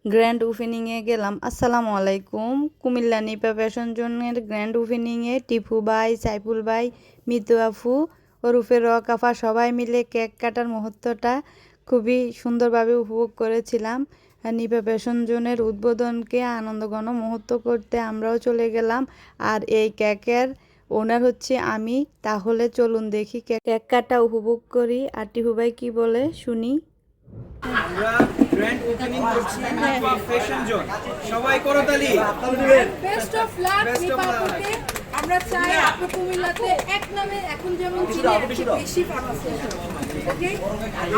Grand ওপেনিংয়ে গেলাম। আসসালামু আলাইকুম। কুমিল্লা নিপা ফ্যাশন জোনের গ্র্যান্ড ওপেনিংয়ে টিপু ভাই, সাইফুল ভাই, মিতু আপু ওরফে রকাফা সবাই মিলে কেক কাটার মুহূর্তটা খুবই সুন্দরভাবে উপভোগ করেছিলাম। নিপা ফ্যাশন জোনের উদ্বোধনকে আনন্দঘন মুহূর্ত করতে আমরাও চলে গেলাম। আর এই কেকের ওনার হচ্ছে আমি। তাহলে চলুন দেখি কেক কাটা উপভোগ করি। আর টিপু ভাই কি বলে শুনি। আমরা গ্র্যান্ড ওপেনিং করছি নিপা ফ্যাশন জোন। সবাই করতালি। বেস্ট অফ লাক নিপাপুকে। আমরা চাই আপু কুমিল্লাতে এক নামে এখন যেমন চিনি একটু বেশি ফেমাস হয়ে যাবে। ওকে,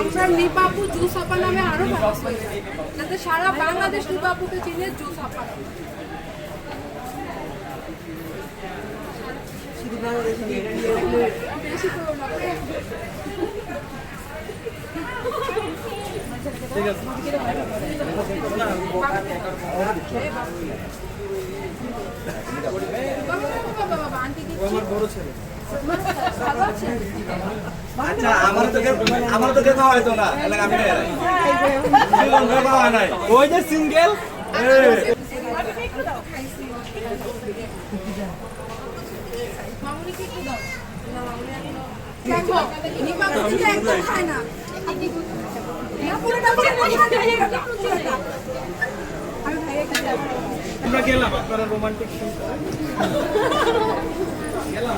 আমরা নিপাপু জুস আপা নামে আরো ফেমাস হয়ে যাবে, যাতে সারা বাংলাদেশ নিপাপুকে চিনে জুস আপা নামে। বেশি করো না। ঠিক আছে। বাবা আন্টি কি আমার বড় ছেলে। ভালো আছে? আচ্ছা আমার তো দেখা হয়তো না এলাকা আমি দেখা হয় নাই ওই যে সিঙ্গেল মামুনিকে একটু দাও। দেখো নিপাপু কিন্তু একদম খায় না। না পুরোটা আমি ভাইয়াকে দেব। আমরা গেলাম আপনারা রোমান্টিক গেলাম।